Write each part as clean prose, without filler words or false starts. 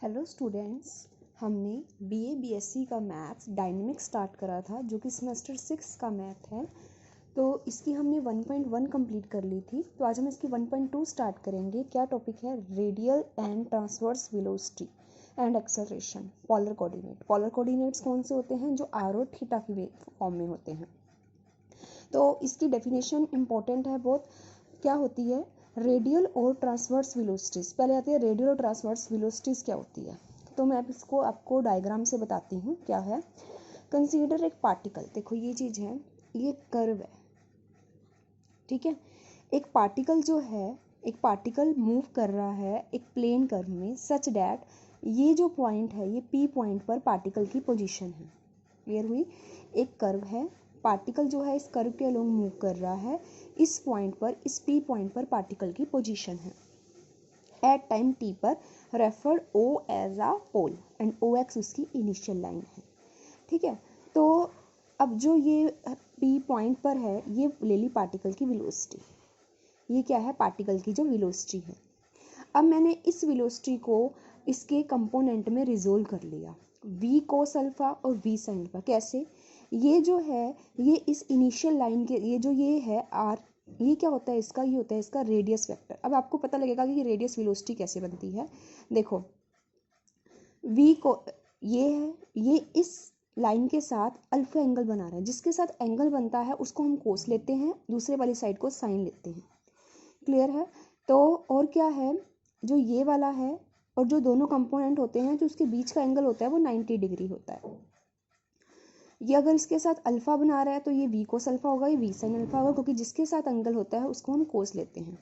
Hello students, हमने BA BSc का maths dynamic start करा था जो कि सेमेस्टर 6 का मैथ है। तो इसकी हमने 1.1 कंप्लीट कर ली थी। तो आज हम इसकी 1.2 स्टार्ट करेंगे। क्या टॉपिक है? Radial and transverse velocity and acceleration, polar coordinate. Polar coordinates कौन से होते हैं? जो आर और थीटा की फॉर्म में होते हैं। तो इसकी डेफिनेशन इंपॉर्टेंट है बहुत। क्या होती है? रेडियल और ट्रांसवर्स वेलोसिटीज। पहले आती है रेडियल और ट्रांसवर्स वेलोसिटीज क्या होती है। तो मैं अब इसको आपको डायग्राम से बताती हूँ क्या है। कंसीडर एक पार्टिकल। देखो ये चीज़ है, ये कर्व है, ठीक है। एक पार्टिकल जो है, एक पार्टिकल मूव कर रहा है एक प्लेन कर्व में सच डैट ये जो पॉइंट है, ये पी पॉइंट पर पार्टिकल की पोजीशन है। क्लियर हुई? एक कर्व है, पार्टिकल जो है इस कर्व के अलोंग मूव कर रहा है। इस पॉइंट पर, इस पी पॉइंट पर पार्टिकल की पोजीशन है एट टाइम टी पर, referred O as a pole and O X उसकी इनिशियल लाइन है, ठीक है। तो अब जो ये पी पॉइंट पर है, ये ले ली पार्टिकल की वेलोसिटी। ये क्या है? पार्टिकल की जो वेलोसिटी है। अब मैंने इस वेलोसिटी को इसके कंपोनेंट में रिजोल्व कर लिया, v कोस अल्फा और v साइन अल्फा। कैसे? ये जो है, ये इस इनिशियल लाइन के, ये जो ये है r, ये क्या होता है इसका? ये होता है इसका रेडियस वेक्टर। अब आपको पता लगेगा कि रेडियस वेलोसिटी कैसे बनती है। देखो v को, ये है, ये इस लाइन के साथ अल्फा एंगल बना रहा है। जिसके साथ एंगल बनता है उसको हम कोस लेते हैं, दूसरे वाली साइड को साइन लेते हैं। क्लियर है? तो और क्या है, जो ये वाला है और जो दोनों कंपोनेंट होते हैं, जो उसके बीच का एंगल होता है वो 90 डिग्री होता है। ये अगर इसके साथ अल्फा बना रहा है तो ये वी कोस अल्फा होगा, ये वी साइन अल्फा होगा, क्योंकि जिसके साथ एंगल होता है उसको हम कोस लेते हैं।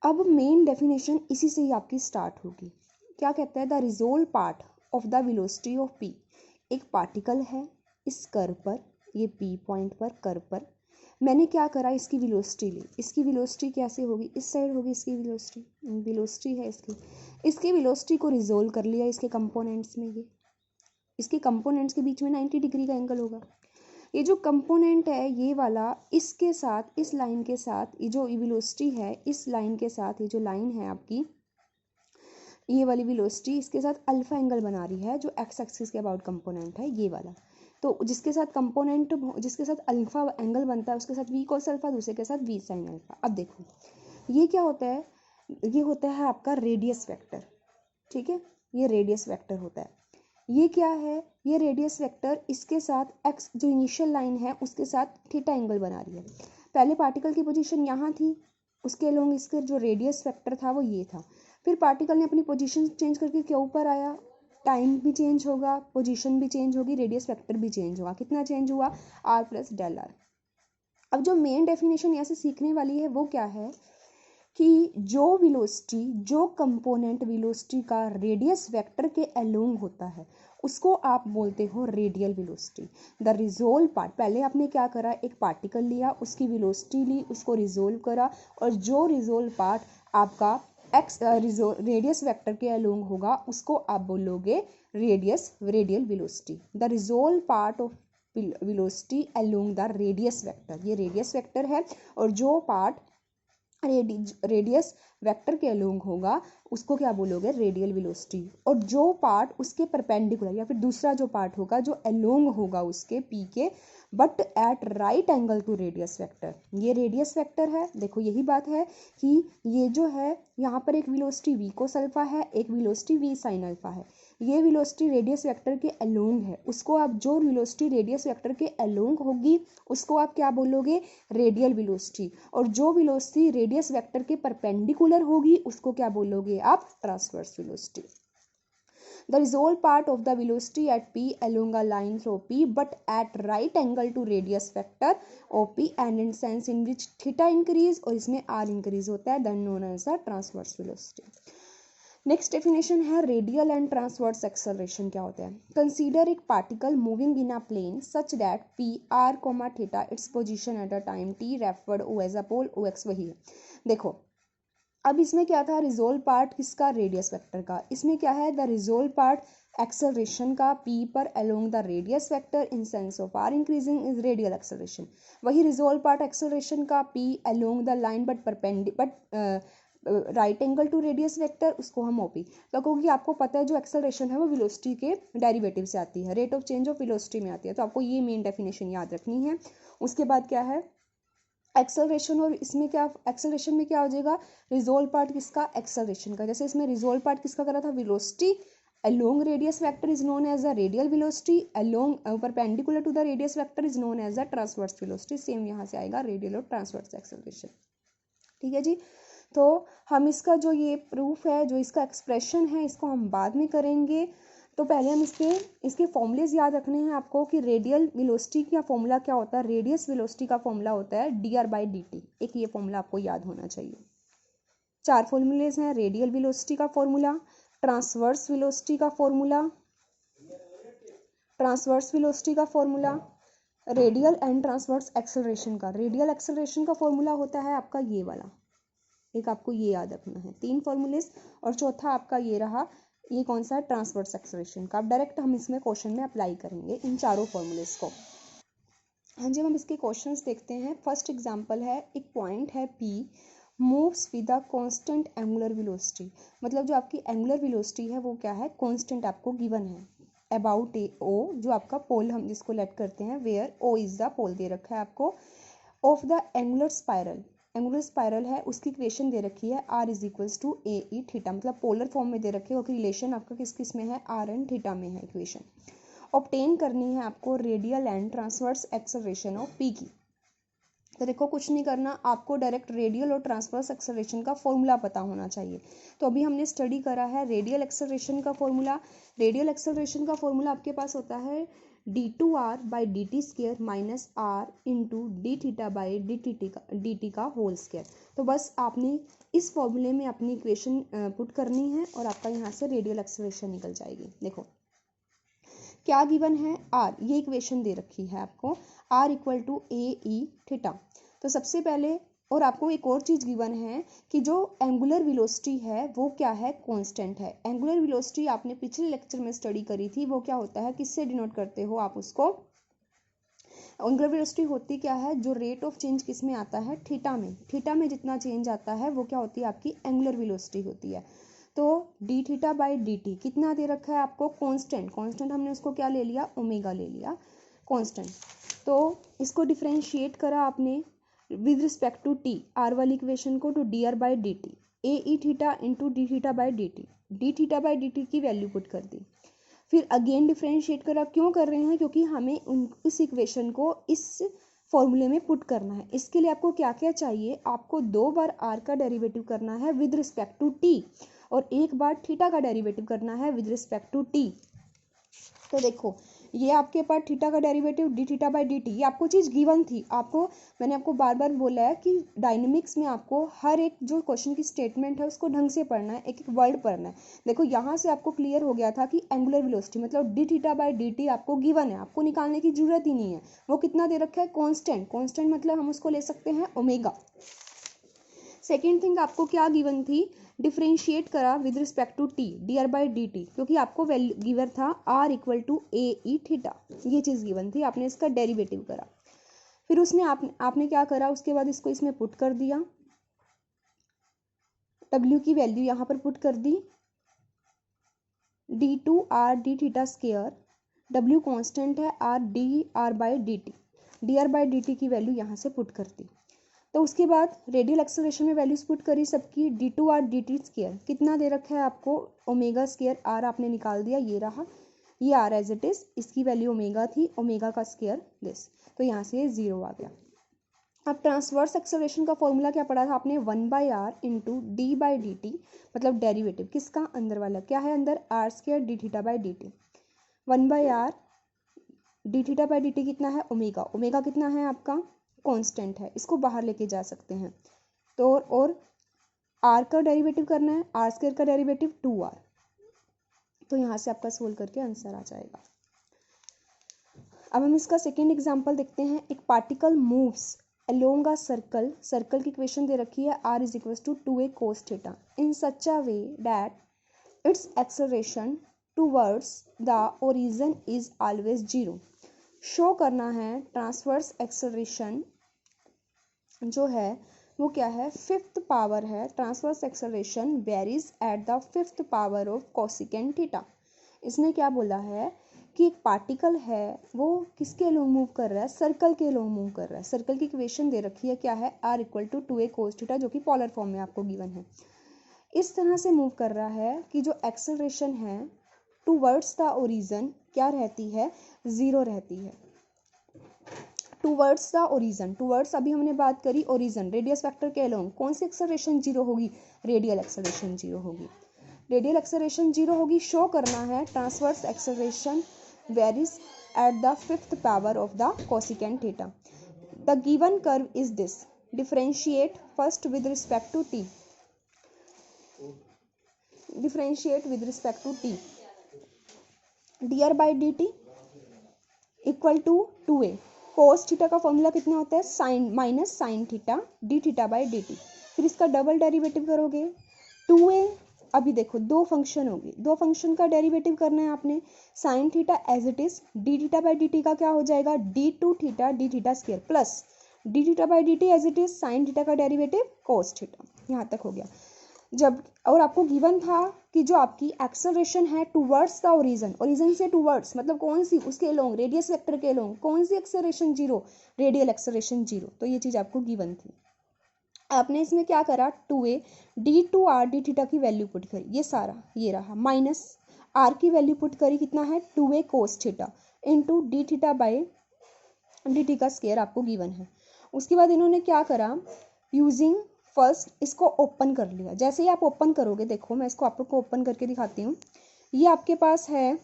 अब मेन डेफिनेशन इसी से ही आपकी स्टार्ट होगी। क्या कहता है? The resolve part of the velocity of P. एक पार्टिकल है इस कर्व पर, ये पी पॉइंट पर, कर्व पर मैंने क्या करा, इसकी वेलोसिटी ली। इसकी वेलोसिटी कैसे होगी? इस साइड होगी इसकी वेलोसिटी है इसकी वेलोसिटी को रिजोल्व कर लिया इसके कंपोनेंट्स में। ये इसके कंपोनेंट्स के बीच में 90 डिग्री का एंगल होगा। ये जो कंपोनेंट है ये वाला, इसके साथ, इस लाइन के साथ, ये जो वेलोसिटी है इस लाइन के साथ, ये जो लाइन है आपकी, ये वाली वेलोसिटी इसके साथ अल्फा एंगल बना रही है, जो एक्स एक्सिस के अबाउट कंपोनेंट है ये वाला। तो जिसके साथ कंपोनेंट, जिसके साथ अल्फा एंगल बनता है उसके साथ वी कोस अल्फा, दूसरे के साथ वी साइन अल्फा। अब देखो ये क्या होता है, ये होता है आपका रेडियस वेक्टर, ठीक है। ये रेडियस वेक्टर होता है। ये क्या है? ये रेडियस वेक्टर इसके साथ एक्स, जो इनिशियल लाइन है उसके साथ थीटा एंगल बना रही है। पहले पार्टिकल की पोजीशन यहाँ थी, उसके अलोंग इसका जो रेडियस वेक्टर था वो ये था। फिर पार्टिकल ने अपनी पोजीशन चेंज करके क्या ऊपर आया, टाइम भी चेंज होगा, पोजीशन भी चेंज होगी, रेडियस वेक्टर भी चेंज होगा। कितना चेंज हुआ? r plus del r. अब जो मेन डेफिनेशन यहाँ से सीखने वाली है वो क्या है कि जो वेलोसिटी, जो कंपोनेंट वेलोसिटी का रेडियस वेक्टर के अलोंग होता है उसको आप बोलते हो radial velocity. The resolve part, पहले आपने क्या करा, एक पार्टिकल लिया, उसकी वेलोसिटी ली, उसको रिजोल्व करा, और जो रिजोल्व पार्ट आपका एक्स रेडियस वेक्टर के अलोंग होगा उसको आप बोलोगे radial velocity. The resolve part of velocity along the radius vector, ये रेडियस वेक्टर है, और जो पार्ट रेडियस वेक्टर के अलोंग होगा उसको क्या बोलोगे? Radial velocity. और जो पार्ट उसके परपेंडिकुलर, या फिर दूसरा जो पार्ट होगा जो अलोंग होगा उसके पी के, but at right angle to radius vector, ये रेडियस वेक्टर है। देखो यही बात है कि ये जो है यहाँ पर एक वेलोसिटी वी कोस अल्फा है, एक वेलोसिटी वी साइन अल्फा है। ये वेलोसिटी रेडियस वेक्टर के अलोंग है, उसको आप, जो वेलोसिटी रेडियस वेक्टर के अलोंग होगी उसको आप क्या बोलोगे? Radial velocity. और जो वेलोसिटी रेडियस वेक्टर के परपेंडिकुलर होगी उसको क्या बोलोगे आप? Transverse velocity. The resolved part of the velocity at p along a line through p but at right angle to radius vector OP and in sense in which theta increase और इसमें r increase होता है, then known as the transverse velocity. Next definition है radial and transverse acceleration. क्या होता है? Consider एक particle moving in a plane such that P r comma theta its position at a time t referred O as a pole O X. वही है। देखो अब इसमें क्या था? रिजोल्व पार्ट किसका? रेडियस वेक्टर का। इसमें क्या है? द रिजोल्व पार्ट एक्सेलरेशन का पी पर along the radius vector in sense of are increasing is radial acceleration. वही रिजोल्व पार्ट एक्सेलरेशन का P along the line but right angle to radius vector, उसको हम ओपी। तो क्योंकि आपको पता है जो एक्सेलरेशन है वो वेलोसिटी के डेरिवेटिव से आती है, rate of change of velocity में आती है, तो आपको ये मेन डेफिनेशन याद रखनी है। उसके बाद क्या है एक्सेलरेशन, और इसमें क्या एक्सेलरेशन में क्या हो जाएगा, रिजोल्व पार्ट किसका, एक्सेलरेशन का। जैसे इसमें रिजोल्व पार्ट किसका करा था, velocity along radius vector is known as the radial velocity, along perpendicular to the radius vector is known as the transverse velocity। Same यहाँ से आएगा रेडियल और ट्रांसवर्स एक्सेलरेशन। ठीक है जी, तो हम इसका जो ये प्रूफ है, जो इसका एक्सप्रेशन है, इसको हम बाद में करेंगे। तो पहले हम इसके फॉर्मूलेज याद रखने हैं आपको कि रेडियल वेलोसिटी का फॉर्मूला क्या होता है, रेडियस वेलोसिटी का फॉर्मूला होता है dr/dt। एक ये फॉर्मूला आपको याद होना चाहिए। 4 फॉर्मूलेज हैं, रेडियल वेलोसिटी का फॉर्मूला, ट्रांसवर्स वेलोसिटी का formula, radial and transverse acceleration का। रेडियल एक्सेलरेशन का फॉर्मूला होता है आपका ये वाला, एक आपको ये याद रखना है। 3 फॉर्मूलेज, और चौथा आपका ये रहा, ये कौन सा है, ट्रांसवर्स एक्सेलरेशन का। अब डायरेक्ट हम इसमें क्वेश्चन में अप्लाई करेंगे इन चारों फॉर्मूलेज को। हाँ जी, हम इसके क्वेश्चंस देखते हैं। फर्स्ट एग्जांपल है, एक पॉइंट है P moves with a constant angular velocity. मतलब जो आपकी एंगुलर वेलोसिटी है वो क्या है, कांस्टेंट आपको गिवन है। अबाउट ए O, जो आपका पोल हम जिसको लेट करते हैं, वेयर O इज द पोल दे रखा है आपको, ऑफ द एंगुलर स्पायरल है, उसकी इक्वेशन दे रखी है r is equals to a e theta. मतलब पोलर फॉर्म में दे रखी है, और रिलेशन आपका किस किस में है, r एंड थीटा में है इक्वेशन। ऑब्टेन करनी है आपको radial and transverse acceleration of P की। तो देखो कुछ नहीं करना, आपको डायरेक्ट रेडियल और ट्रांसवर्स एक्सेलरेशन का फॉर्मूला पता होना चाहिए। तो अभी हमने स्टडी करा है रेडियल एक्सेलरेशन का फॉर्मूला। रेडियल एक्सेलरेशन का फॉर्मूला आपके पास होता है d2r/dt² minus r into d थीटा/dt का होल स्क्वायर। तो बस आपने इस फॉर्मूले में अपनी इक्वेशन पुट करनी है और आपका यहाँ से रेडियल एक्सेलरेशन निकल जाएगी। देखो क्या गिवन है, r, ये इक्वेशन दे रखी है आपको, r equal to a e theta. तो सबसे पहले, और आपको एक और चीज़ गिवन है कि जो एंगुलर वेलोसिटी है वो क्या है, कांस्टेंट है। एंगुलर वेलोसिटी आपने पिछले लेक्चर में स्टडी करी थी, वो क्या होता है, किससे डिनोट करते हो आप उसको, एंगुलर वेलोसिटी होती क्या है, जो रेट ऑफ चेंज किस में आता है, थीटा में। थीटा में जितना चेंज आता है वो क्या होती है, आपकी एंगुलर वेलोसिटी होती है। तो d थीटा/dt कितना दे रखा है आपको, कांस्टेंट। कांस्टेंट हमने उसको क्या ले लिया, ओमेगा ले लिया कांस्टेंट। तो इसको डिफरेंशिएट करा आपने with respect to t, r वाली इक्वेशन को, to dr/dt a e theta into d थीटा/dt की वैल्यू पुट कर दी। फिर अगेन डिफरेंशिएट करा, क्यों कर रहे हैं, क्योंकि हमें इस इक्वेशन को इस फॉर्मूले में पुट करना है। इसके लिए आपको क्या क्या चाहिए, आपको 2 बार r का डेरिवेटिव करना है विद रिस्पेक्ट टू t, और 1 बार थीटा का डेरिवेटिव करना है विद रिस्पेक्ट टू t। तो देखो ये आपके पास थीटा का डेरिवेटिव d थीटा/dt, ये आपको चीज़ गिवन थी। मैंने आपको बार बार बोला है कि डायनेमिक्स में आपको हर एक जो क्वेश्चन की स्टेटमेंट है उसको ढंग से पढ़ना है, एक एक वर्ड पढ़ना है। देखो यहाँ से आपको क्लियर हो गया था कि एंगुलर वेलोसिटी मतलब d थीटा/dt आपको गिवन है, आपको निकालने की जरूरत ही नहीं है। वो कितना दे रखा है, कॉन्स्टेंट मतलब हम उसको ले सकते हैं ओमेगा। सेकेंड थिंग आपको क्या गिवन थी, डिफरेंशिएट करा with respect to t, dr/dt, क्योंकि आपको वैल्यू गिवन था r equal to a e theta, ये चीज़ गिवन थी, आपने इसका डेरिवेटिव करा। फिर उसने आपने क्या करा, उसके बाद इसको इसमें पुट कर दिया, w की वैल्यू यहाँ पर पुट कर दी, d2r d theta square, w constant है, r dr/dt, dr/dt की वैल्यू यहाँ से पुट कर दी। तो उसके बाद रेडियल एक्सेलरेशन में वैल्यूज पुट करी सबकी, d2r dt स्क्वायर कितना दे रखा है आपको, ओमेगा स्क्वायर, r आपने निकाल दिया, ये रहा, ये r एज इट इज, इसकी वैल्यू ओमेगा थी, ओमेगा का स्क्वायर दिस, तो यहाँ से 0 आ गया। अब ट्रांसवर्स एक्सेलरेशन का फॉर्मूला क्या पढ़ा था आपने, 1/r इंटू d/dt, मतलब डेरिवेटिव किसका, अंदर वाला क्या है, अंदर r square d थीटा/dt, 1/r d थीटा/dt कितना है, ओमेगा, ओमेगा कितना है आपका, कांस्टेंट है, इसको बाहर लेके जा सकते हैं। तो और r का डेरिवेटिव करना है, r स्क्वायर का डेरिवेटिव 2r, तो यहाँ से आपका सोल्व करके आंसर आ जाएगा। अब हम इसका सेकेंड एग्जांपल देखते हैं। एक particle moves along a circle की इक्वेशन दे रखी है, r is equal to 2a cos theta in such a way that its acceleration towards the origin is always 0। Show करना है ट्रांसवर्स एक्सेलरेशन जो है वो क्या है, फिफ्थ पावर है, transverse acceleration varies at the fifth power of cosecant theta. इसने क्या बोला है कि एक पार्टिकल है वो किसके अलोंग मूव कर रहा है, सर्कल के अलोंग मूव कर रहा है। सर्कल की इक्वेशन दे रखी है, क्या है, r equal to 2a cos theta, जो कि पोलर फॉर्म में आपको गिवन है। इस तरह से मूव कर रहा है कि जो एक्सेलरेशन है टूवर्ड्स द ओरिजिन क्या रहती है, ज़ीरो रहती है। टूवर्ड्स द ओरिजिन, टूवर्ड्स अभी हमने बात करी, ओरिजिन रेडियस वेक्टर के अलोंग कौन सी एक्सेलरेशन जीरो होगी, रेडियल एक्सेलरेशन जीरो होगी। रेडियल एक्सेलरेशन जीरो होगी, शो करना है transverse acceleration varies at the fifth power of the cosecant theta. The given curve is this, differentiate first with respect to t, differentiate with respect to t, dr by d t equal to 2a, cos theta का formula कितना होता है, sine minus sine theta d theta by d T. फिर इसका double derivative करोगे 2a, अभी देखो दो फंक्शन होगी, दो फंक्शन का डेरिवेटिव करना है आपने, sine theta as it is, d theta by d t का क्या हो जाएगा, d two theta d theta square plus d theta by d t as it is, sine theta का डेरिवेटिव कोस थीटा। यहाँ तक हो गया। जब और आपको गिवन था कि जो आपकी एक्सेलरेशन है टूवर्ड्स द ओरिजिन, ओरिजिन से टूवर्ड्स मतलब कौन सी, उसके लॉन्ग रेडियस वेक्टर के लॉन्ग कौन सी acceleration zero, radial acceleration zero. तो ये चीज़ आपको गिवन थी। आपने इसमें क्या करा, 2a d two r d theta की वैल्यू पुट करी, ये सारा ये रहा, माइनस आर की वैल्यू पुट करी, कितना है 2a cos theta into d theta by d t का स्क्वायर आपको गिवन है। उसके बाद इन्होंने क्या करा, यूजिंग फर्स्ट इसको ओपन कर लिया। जैसे ही आप ओपन करोगे, देखो मैं इसको आप लोग को ओपन करके दिखाती हूँ, ये आपके पास है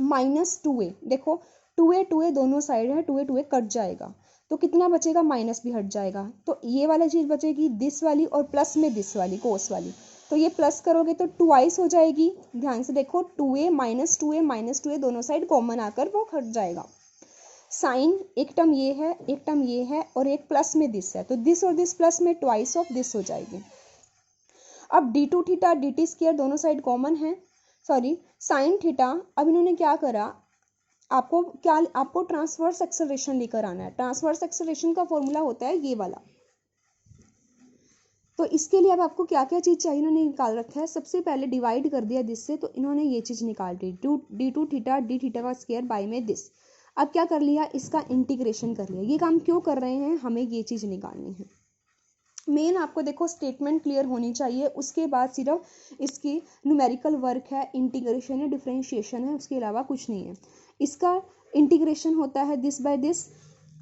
माइनस 2a, देखो 2a दोनों साइड है, 2a कट जाएगा तो कितना बचेगा, माइनस भी हट जाएगा, तो ये वाला चीज़ बचेगी दिस वाली, और प्लस में दिस वाली कोस वाली, तो ये प्लस करोगे तो ट्वाइस हो जाएगी। ध्यान से देखो 2a माइनस 2a दोनों साइड कॉमन आकर वो हट जाएगा। साइन एक टर्म ये है, एक टर्म ये है, और एक प्लस में दिस है, तो दिस और दिस प्लस में ट्वाइस ऑफ दिस हो जाएगी। अब d two theta d t square दोनों साइड कॉमन है, सॉरी साइन थीटा। अब इन्होंने क्या करा, आपको ट्रांसवर्स एक्सेलरेशन लेकर आना है। ट्रांसवर्स एक्सेलरेशन का फॉर्मूला होता है ये वाला। तो इसके लिए अब आपको क्या क्या चीज़ चाहिए, इन्होंने निकाल रखा है। सबसे पहले डिवाइड कर दिया दिस से, तो इन्होंने ये चीज़ निकाल दी, d two theta d theta का स्क्वायर बाई में दिस। अब क्या कर लिया, इसका इंटीग्रेशन कर लिया। ये काम क्यों कर रहे हैं, हमें ये चीज़ निकालनी है। मेन आपको देखो स्टेटमेंट क्लियर होनी चाहिए, उसके बाद सिर्फ इसकी न्यूमेरिकल वर्क है, इंटीग्रेशन है, डिफरेंशिएशन है, उसके अलावा कुछ नहीं है। इसका इंटीग्रेशन होता है this by this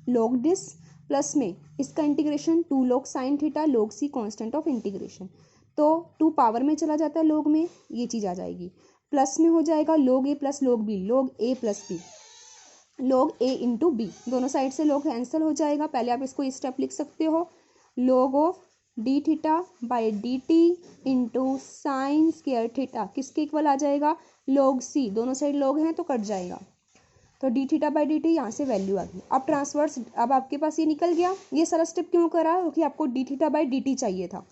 log this, plus में इसका integration 2 log sine theta log c constant of integration, तो 2 पावर में चला जाता है log में, ये चीज़ आ जाएगी। प्लस में हो जाएगा log a plus log b, log a plus b, log a into b, दोनों साइड से log कैंसिल हो जाएगा। पहले आप इसको स्टेप लिख सकते हो, log of D theta by d T into sine square theta किसके इक्वल आ जाएगा, log c, दोनों साइड log हैं तो कट जाएगा, तो D theta by d T यहाँ से वैल्यू आ गई। अब ट्रांसवर्स, अब आपके पास ये निकल गया। ये सारा स्टेप क्यों करा, क्योंकि आपको D theta by d T चाहिए था।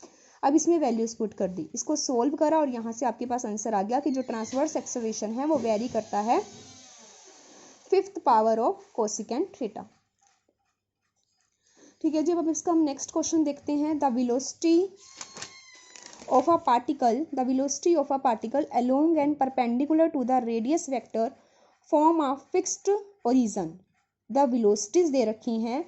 अब इसमें वैल्यूज पुट कर दी, इसको सोल्व करा, और यहाँ से आपके पास आंसर आ गया कि जो ट्रांसवर्स एक्सेलरेशन है वो वेरी करता है fifth power of cosecant theta. ठीक है जी, अब इसका हम नेक्स्ट क्वेश्चन देखते हैं। The velocity of a particle along and perpendicular to the radius vector from of fixed origin. The velocities दे रखी हैं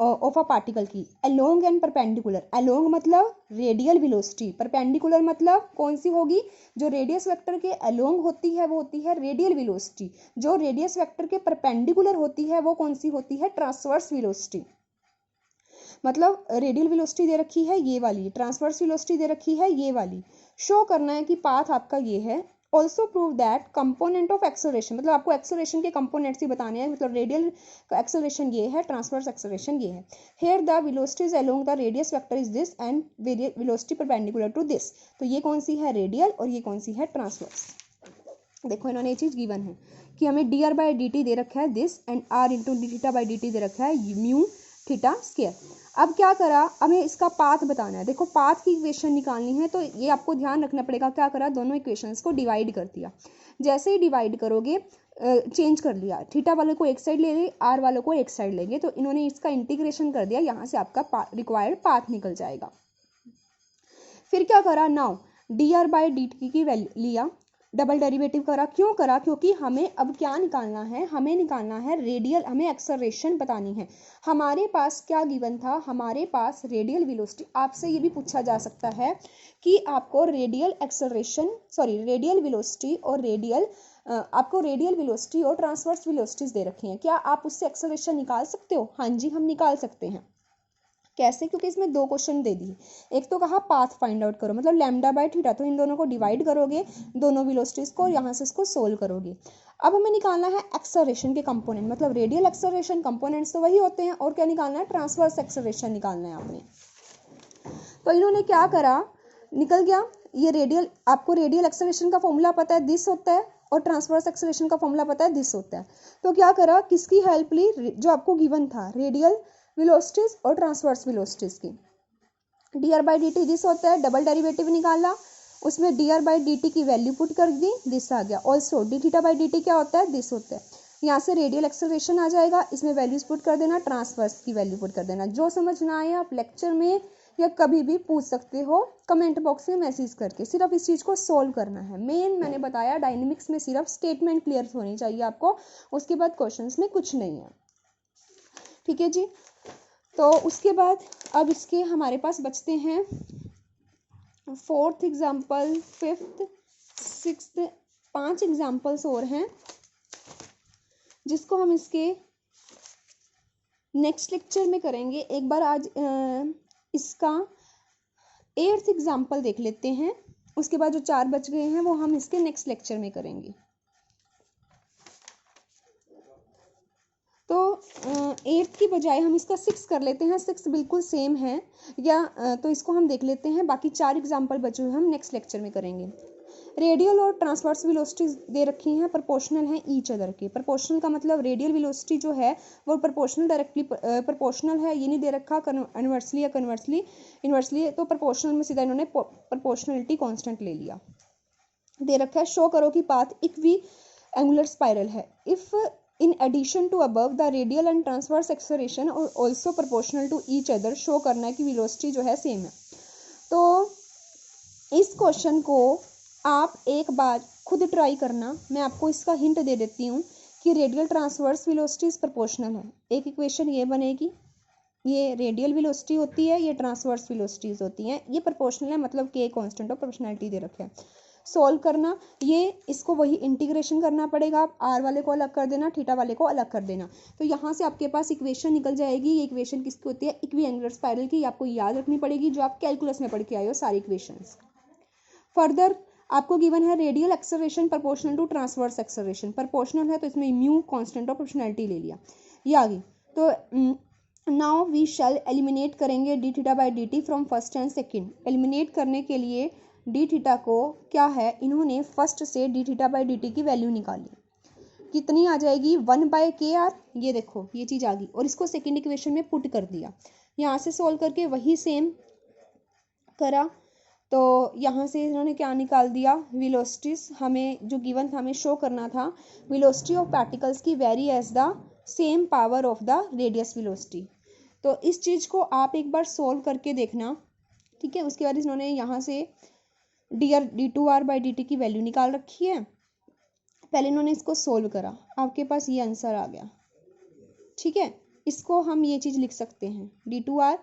ऑफ अ पार्टिकल की, अलोंग एंड परपेंडिकुलर। अलोंग मतलब रेडियल वेलोसिटी, परपेंडिकुलर मतलब कौन सी होगी, जो रेडियस वेक्टर के अलोंग होती है वो होती है रेडियल वेलोसिटी, जो रेडियस वेक्टर के परपेंडिकुलर होती है वो कौन सी होती है, ट्रांसवर्स वेलोसिटी। मतलब रेडियल वेलोसिटी दे रखी है ये वाली, ट्रांसवर्स वेलोसिटी दे रखी है ये वाली। शो करना है कि पाथ आपका ये है। Also prove that component of acceleration, मतलब आपको एक्सेलरेशन के कंपोनेंट्स ही बताने हैं, मतलब रेडियल एक्सेलरेशन ये है, ट्रांसवर्स एक्सेलरेशन ये है। Here the velocities along the radius vector is this and velocity perpendicular to this. तो ये कौन सी है, रेडियल, और ये कौन सी है, ट्रांसवर्स। देखो इन्होंने ये चीज़ गिवन है कि हमें d r by d t दे रखा है this, and r into d theta by d t दे रखा है म्यू थीटा स्क्वायर। अब क्या करा, हमें इसका पाथ बताना है। देखो पाथ की इक्वेशन निकालनी है तो ये आपको ध्यान रखना पड़ेगा। क्या करा, दोनों इक्वेशंस को डिवाइड कर दिया। जैसे ही डिवाइड करोगे चेंज कर लिया, थीटा वाले को एक साइड ले लेंगे, आर वालों को एक साइड लेंगे, तो इन्होंने इसका इंटीग्रेशन कर दिया, यहाँ से आपका रिक्वायर्ड पाथ निकल जाएगा। फिर क्या करा, now D r by d T की वैल्यू लिया, डबल डेरिवेटिव करा। क्यों करा, क्योंकि हमें अब क्या निकालना है, हमें निकालना है रेडियल, हमें एक्सेलरेशन बतानी है। हमारे पास क्या गिवन था, हमारे पास रेडियल वेलोसिटी। आपसे ये भी पूछा जा सकता है कि आपको रेडियल एक्सेलरेशन रेडियल वेलोसिटी और आपको रेडियल वेलोसिटी और ट्रांसवर्स वेलोसिटीज दे रखी हैं, क्या आप उससे एक्सेलरेशन निकाल सकते हो? हाँ जी, हम निकाल सकते हैं। कैसे, क्योंकि इसमें दो क्वेश्चन दे दिए। एक तो कहा पाथ फाइंड आउट करो, मतलब लैम्डा बाय थीटा, तो इन दोनों को डिवाइड करोगे, दोनों वेलोसिटीज को, यहाँ से इसको सोल्व करोगे। अब हमें निकालना है एक्सेलरेशन के कंपोनेंट, मतलब रेडियल एक्सेलरेशन कंपोनेंट्स तो वही होते हैं, और क्या निकालना है, ट्रांसवर्स एक्सेलरेशन निकालना है आपने। तो इन्होंने क्या करा, निकल गया ये रेडियल, आपको रेडियल एक्सेलरेशन का फॉर्मूला पता है, दिस होता है, और ट्रांसवर्स एक्सेलरेशन का फॉर्मूला पता है, दिस होता है। तो क्या करा, किसकी हेल्प ली, जो आपको गिवन था रेडियल वेलोसिटीज और ट्रांसवर्स वेलोसिटीज की। D r by d T this होता है, डबल डेरिवेटिव निकाला, उसमें D r by d T की वैल्यू पुट कर दी, दिस आ गया। Also D theta by d T क्या होता है, दिस होता है। यहाँ से रेडियल एक्सेलरेशन आ जाएगा, इसमें वैल्यूज पुट कर देना, ट्रांसवर्स की वैल्यू पुट कर देना। जो समझ ना आए आप लेक्चर में या कभी भी पूछ सकते हो कमेंट बॉक्स में मैसेज करके, सिर्फ इस चीज़ को सोल्व करना है। मेन मैंने बताया डायनेमिक्स में सिर्फ स्टेटमेंट क्लियर होनी चाहिए आपको, उसके बाद क्वेश्चंस में कुछ नहीं है, ठीक है जी। तो उसके बाद अब इसके हमारे पास बचते हैं fourth example, fifth, sixth, 5 examples और हैं जिसको हम इसके नेक्स्ट लेक्चर में करेंगे। एक बार आज इसका 8th एग्जाम्पल देख लेते हैं, उसके बाद जो 4 बच गए हैं वो हम इसके नेक्स्ट लेक्चर में करेंगे। तो 8 की बजाय हम इसका 6 कर लेते हैं, 6 बिल्कुल सेम है या तो इसको हम देख लेते हैं, बाकी 4 एग्जाम्पल बचे हुए हम नेक्स्ट लेक्चर में करेंगे। रेडियल और ट्रांसवर्स वेलोसिटी दे रखी हैं, प्रोपोर्शनल हैं ईच अदर के। प्रोपोर्शनल का मतलब रेडियल वेलोसिटी जो है वो प्रोपोर्शनल डायरेक्टली प्रोपोर्शनल है, ये नहीं दे रखा इनवर्सली या कन्वर्सली। इनवर्सली तो प्रोपोर्शनल में सीधा इन्होंने प्रोपोर्शनलिटी कांस्टेंट ले लिया। दे रखा है शो करो कि पाथ इक्वी एंगुलर स्पाइरल है if in addition to above the radial and transverse acceleration are also proportional to each other. Show करना है कि वेलोसिटी जो है सेम है। तो इस क्वेश्चन को आप एक बार खुद ट्राई करना, मैं आपको इसका हिंट दे देती हूँ कि रेडियल ट्रांसवर्स वेलोसिटीज प्रोपोर्शनल है। एक इक्वेशन ये बनेगी, ये रेडियल वेलोसिटी होती है, ये ट्रांसवर्स वेलोसिटीज होती हैं, ये प्रोपोर्शनल है, मतलब के कांस्टेंट और प्रोपोर्शनैलिटी दे रखे हैं। सॉल्व करना, ये इसको वही इंटीग्रेशन करना पड़ेगा, आर वाले को अलग कर देना, थीटा वाले को अलग कर देना। तो यहाँ से आपके पास इक्वेशन निकल जाएगी। ये इक्वेशन किसकी होती है, इक्वी एंगुलर स्पाइरल की। आपको याद रखनी पड़ेगी, जो आप कैलकुलस में पढ़ के आए हो सारी इक्वेशंस। फर्दर आपको गिवन है radial acceleration proportional to transverse acceleration. Proportional है तो इसमें म्यू कांस्टेंट और प्रोपोर्शनैलिटी ले लिया, ये आ गई। तो नाउ वी शैल एलिमिनेट करेंगे D theta by d T from first and second. Eliminate करने के लिए डी थीटा को क्या है, इन्होंने फर्स्ट से D theta by d T की वैल्यू निकाली, कितनी आ जाएगी 1/kr। ये देखो ये चीज़ आ गई, और इसको सेकेंड इक्वेशन में पुट कर दिया। यहाँ से सोल्व करके वही सेम करा, तो यहाँ से इन्होंने क्या निकाल दिया, वेलोसिटीज। हमें जो गिवन था, हमें शो करना था वेलोसिटी ऑफ पार्टिकल्स की vary as the same power of the radius velocity. तो इस चीज़ को आप एक बार सोल्व करके देखना, ठीक है। उसके बाद इन्होंने यहाँ से d2r/dt की वैल्यू निकाल रखी है। पहले इन्होंने इसको सोल्व करा, आपके पास ये आंसर आ गया, ठीक है। इसको हम ये चीज़ लिख सकते हैं d2r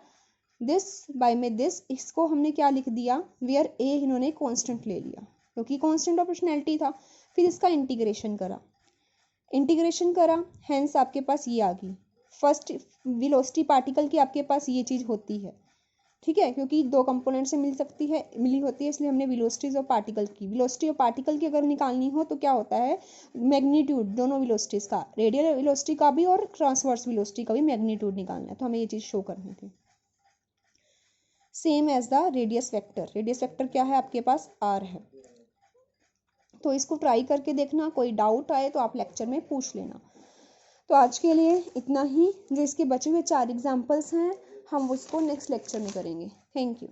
दिस बाय में दिस। इसको हमने क्या लिख दिया, वेयर ए इन्होंने कांस्टेंट ले लिया क्योंकि कांस्टेंट ऑफ प्रोपोर्शनैलिटी था। फिर इसका इंटीग्रेशन करा, हेंस आपके पास ये आ गई। फर्स्ट वेलोसिटी पार्टिकल की आपके पास ये चीज़ होती है, ठीक है, क्योंकि दो कंपोनेंट से मिली होती है, इसलिए हमने वेलोसिटीज ऑफ पार्टिकल की, वेलोसिटी ऑफ पार्टिकल की अगर निकालनी हो तो क्या होता है, मैग्नीट्यूड दोनों वेलोसिटीज का, रेडियल वेलोसिटी का भी और ट्रांसवर्स वेलोसिटी का भी मैग्नीट्यूड निकालना है। तो हमें ये चीज़ शो करनी थी। Same as the radius vector. Radius vector क्या है आपके पास, आर है। तो इसको ट्राई करके देखना, कोई डाउट आए तो आप लेक्चर में पूछ लेना। तो आज के लिए इतना ही। जो इसके बचे हुए 4 एग्जाम्पल्स हैं हम उसको नेक्स्ट लेक्चर में करेंगे। Thank you.